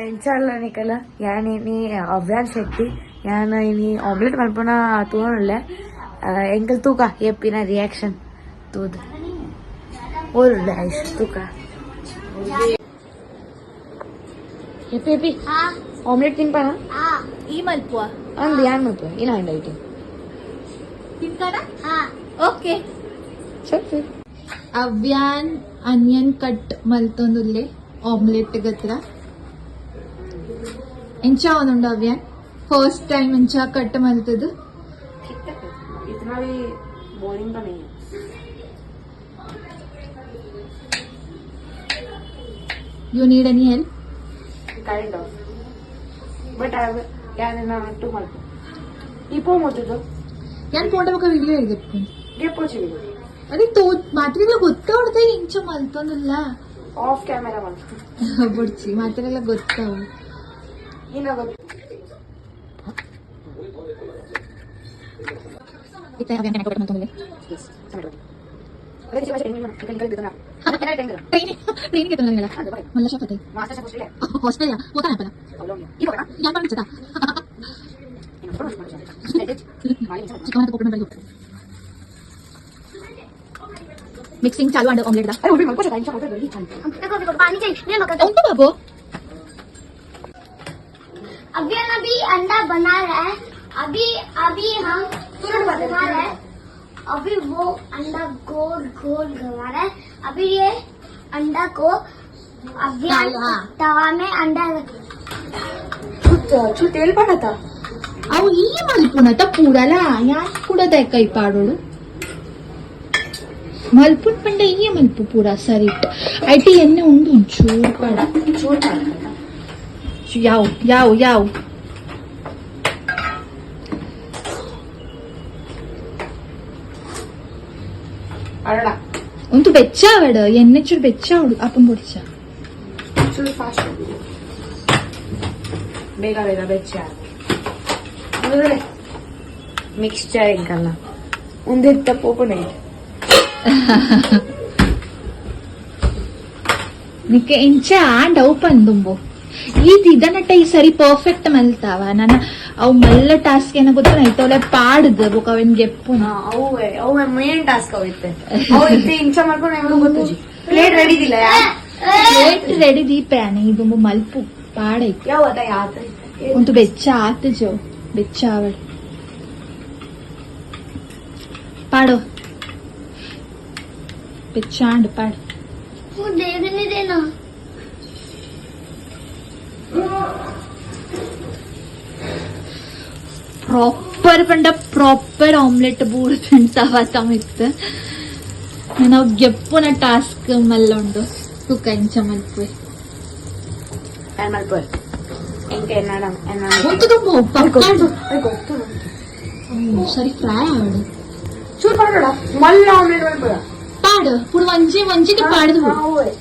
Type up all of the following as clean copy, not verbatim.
यांच्याला निकला यानी अव्यान शेट्टी यानं इनी ऑमलेट मलपना तूनले एंकल तू का ये पिना रिएक्शन तू और डाइस तू का ये पे ऑमलेट तीन पाना ಈ ಮಲ್ಪುವ ಅಂದ್ ಯಾನ್ ಮಲ್ಪುವ ಇನ್ನ ಅಂಡ ಐಟಿ ತಿನ್ಕಾಡ ಓಕೆ ಸರಿ ಅವ್ಯಾನ್ ಅನಿಯನ್ ಕಟ್ ಮಲ್ತೊಂದುಲ್ಲೆ ಆಮ್ಲೆಟ್ ಗತ್ರ ಎಂಚ ಒಂದುಂಡು ಅವ್ಯಾನ್ ಫಸ್ಟ್ ಟೈಮ್ ಎಂಚ ಕಟ್ ಮಲ್ತದು इतना भी बोरिंग तो नहीं है you need any help kind of but I can not too much ipo motido ഞാൻ പോണ്ട ഒക്കെ വീഡിയോ എഴുതിട്ടുണ്ട് depo chivi ಅದೇ ಮಾತ್ರೆಲ್ಲ ಗೊತ್ತಾವ್ದೆ ಇಂಚ ಮಲ್ತೊಂದಿಲ್ಲ off camera man ಬುಡ್ಚಿ ಮಾತ್ರೆಲ್ಲ ಗೊತ್ತಾವು ina go ಇತ್ತ ಅವ್ಯಾನ್ ಕನೆಕ್ಟ್ ಮಾಡ್ತೊಂದಿಲ್ಲ yes samaro अरे जी वाचे निकल निकल देना क्या टेंगर ट्रेन के तुमने मिला मला शपथ है मास्टर से पूछ ले ऑस्ट्रेलिया वो कहां पड़ा ये पकड़ा या पर चटा चिकन तो कोपन बड़ी मिक्सिंग चालू अंडर ऑमलेट दा अरे वो भी मन को चाहिए इंचा ऑमलेट बड़ी देखो पानी चाहिए मैं मक्का तो बाबू अभी अंडा बना रहा है अभी हम तुरंत बना रहे हैं अभी वो अंडा गोल गोल घुमा रहा है अभी ये अंडा को अभी तवा में अंडा छू तेल पड़ा था ಅವು ಈ ಮಲ್ಪುನತ ಪೂರಲ ಯಾನ್ ಕುಡದ ಕೈ ಪಾಡೋಡು ಮಲ್ಪುನ್ ಪಂಡ ಈ ಮಲ್ಪು ಪೂರ ಸರಿಟ್ ಐಟಿ ಎಣ್ಣೆ ಉಂಡು ಒಂಚೂರು ಪಡ ಯಾವ್ ಯಾವ್ ಯಾವ್ अरड़ा ಒಂದು ಬೆಚ್ಚ ಅವಡ ಎಣ್ಣೆ ಚೂರು ಬೆಚ್ಚ ಅವಡು ಅಪ್ಪನ್ ಬೊಡಿಚ चल फास्ट ಬೇಗ ಬೇಗ ಬೆಚ್ಚ ಅಂದ್ರೆ ಮಿಕ್ಸ್ಚರ್ ಇಂಕಲ್ಲ ಒಂದಿಟ್ಟ ಪೋಪನೆ ನಿಕ್ಕೆ ಇಂಚ ಡೌ ಪಂದುಂಬು ಇದನ್ನಟ್ಟ ಈ ಸರಿ ಪರ್ಫೆಕ್ಟ್ ಮಲ್ತಾವ ನನ್ನ ಅವು ಮಲ್ಲ ಟಾಸ್ಕ್ ಏನ ಗೊತ್ತಾಯ್ತವಲ್ಲ ಪಾಡ್ದು ಬೊಕ ಅವನ್ ಗೆಪ್ಪು ಅವು ಮೇನ್ ಟಾಸ್ಕ್ ಅವಿತ್ತೆ ಅವು ಇತ್ತೆ ಇಂಚ ಮಾಡ್ಕೊಂಡು ಹೆಂಗ್ ಗೊತ್ತುಜಿ ಪ್ಲೇಟ್ ರೆಡಿ ದಿಲ್ಲ ಪ್ಲೇಟ್ ರೆಡಿ ದೀಪೇನೆ ಇದು ಮಲ್ಪು ಪಾಡೈತಿ ಯಾವ ಅದ ಯಾತ ಒಂದು ಬೆಚ್ಚ ಆತ ಜೋ ಬೆಚ್ಚ ಅವಳ ಪಾಡೋ ಬೆಚ್ಚ ಅಂಡ್ ಪಾಡು वो देखने देना ಪ್ರಾಪರ್ ಪಂಡ ಪ್ರಾಪರ್ ಆಮ್ಲೆಟ್ ಬೂಡ್ ತಿಂತಾವ ತಮಿತ್ತು ನಾವು ಗೆಪ್ಪುನ ಟಾಸ್ಕ್ ಮಲ್ಲೊಂಡು ತುಕ ಇಂಚ ಮಲ್ಪು ಮಲ್ಪರ್ ಎಂಕೆ ಎನ್ನಡ ಗೊತ್ತು ಪಕ್ಕಾಡು ಗೊತ್ತು ಸರಿ ಫ್ರೈ ಆವಡು ಚೂರ್ ಮಾಡೋಡ ಮಲ್ಲ ಆಮ್ಲೆಟ್ ಮಲ್ಪರ ಪಾಡು ಪುಡು ಒಂಜಿಗೆ ಪಾಡ್ದು ಬಿಡು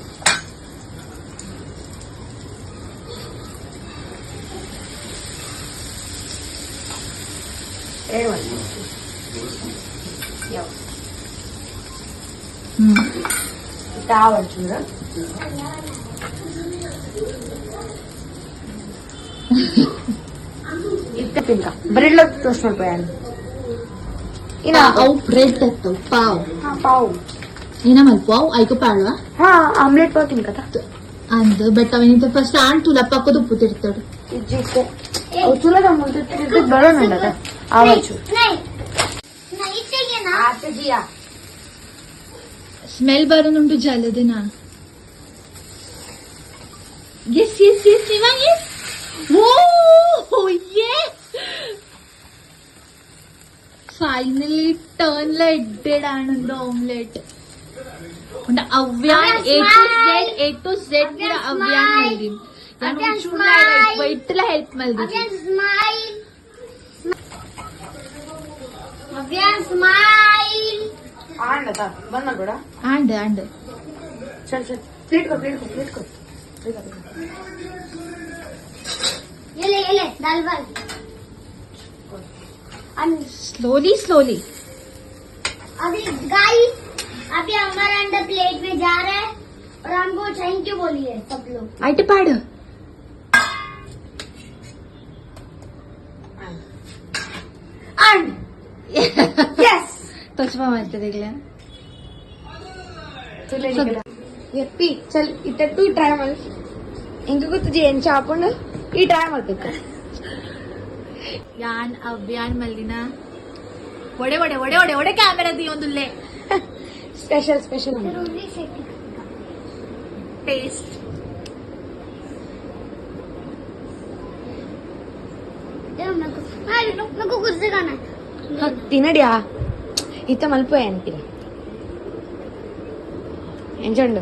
ತಾವರ್ಚೂರ ಇತ್ತೆ ತಿನ್ಕ ಬ್ರೆಡ್ ಟೋಸ್ಟ್ ಮಾಡ್ಬೋಯಾನು ಇನ್ನ ಅವು ಬ್ರೆಡ್ ಅತ್ತು ಪಾವ್ ಪಾವ್ ಏನ ಮಲ್ಪು ಅವು ಐಕು ಪಾಡುವ ಹಾ ಆಮ್ಲೆಟ್ ಪಾವ್ ತಿನ್ಕತ ಅಂದ್ ಬಟ್ ಅವನಿಂದ ಫಸ್ಟ್ ಆಣ್ ತುಲ ಪಕ್ಕದ ಉಪ್ಪು ತಿರ್ತಾడు ಇಜ್ಜಿತ್ತೆ ಅವು ತುಲದ ಮುಂದೆ ತಿರ್ದು ಬರೋಣ ಆವಚ್ಚು नहीं चाहिए ना ಆಚೆ ಜಿಯಾ ಸ್ಮೆಲ್ ಬರೋನುಂಟು ಜಲದಿನ ಎಸ್ ಎಸ್ ಎಸ್ ಇವ ಎಸ್ ಓ ಎಸ್ ഫൈനലി ടേൺല എഡ്ഡഡ് ആണെന്ന് ഓംലെറ്റ് ಅವ್ಯಾನ್ ಎ ಟು ಝೆಡ್ ಗಿಡ ಅವ್ಯಾನ್ ಮಲ್ದಿ ನಾನು ಚೂಲ ವೈಟ್ಲ ಹೆಲ್ಪ್ ಮಲ್ದಿ अव्यान स्माइल ಆಂಡದ ಬಂದ ಬೇಡ ಆಂಡ್ ಚಲ್ ಚಲ್ ಪ್ಲೇಟ್ ಕೊ ये ले दाल बाल स्लोली अभी गाइस अभी हमारा अंडा प्लेट में जा रहा है और हमको थैंक यू बोलिए सब लोग आइट पाड़ तोचपा मारते येप्पी चल इथं तू ट्राय मला इंका तुझी यांच्या आपण ही ट्राय मारतो का यान अभियान मल्लिना वडे वडे वडे वडे वडे कैमरा दियो तुल्ले स्पेशल स्पेशल जरूरी से टेस्ट मेरे को कुछ से खाना है తినడియా ఇత మలిపోయాను తిన ఎంచండు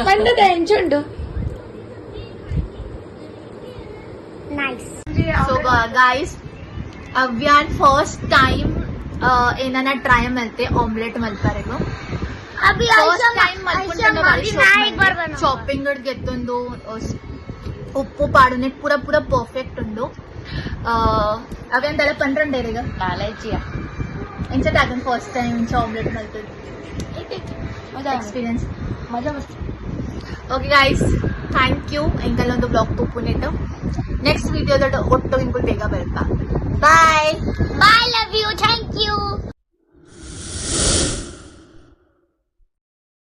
పండుగ ఎంచండు नाइस सो गाइस अभियान फर्स्ट टाइम ಏನಾನ ಟ್ರೈ ಮಲ್ತೆ ಆಮ್ಲೆಟ್ ಮಲ್ಪಾರೆಗು अभी ಫಸ್ಟ್ ಟೈಮ್ एक बार बना ಶಾಪಿಂಗ್ ಗೆತ್ತೊಂದು ಉಪ್ಪು ಪಾಡುನೆ ಪೂರ ಪೂರ ಪರ್ಫೆಕ್ಟ್ ಉಂಡು ಅವೆ ಅಂತೆಲ್ಲ ಪಂಡ್ರಂಡೇರಿಗ ಕಾಲೇಜಿಯ ಎಂಚತಾಗನ್ ಫಸ್ಟ್ ಟೈಮ್ ಇಂಚ ಆಮ್ಲೆಟ್ ಮಲ್ತದ್ದು ಎಕ್ಸ್ಪೀರಿಯನ್ಸ್ ಮಜಾ ಮಸ್ತ್ ಓಕೆ ಗೈಸ್ ಥ್ಯಾಂಕ್ ಯು ಎಂಕಲ್ಲೊಂದು ಬ್ಲಾಗ್ ತುಪ್ಪುನಿಟ್ಟು ನೆಕ್ಸ್ಟ್ ವಿಡಿಯೋದ ಒಟ್ಟು ಇಂಕು ಬೇಗ ಬರ್ತಾ bye bye love you thank you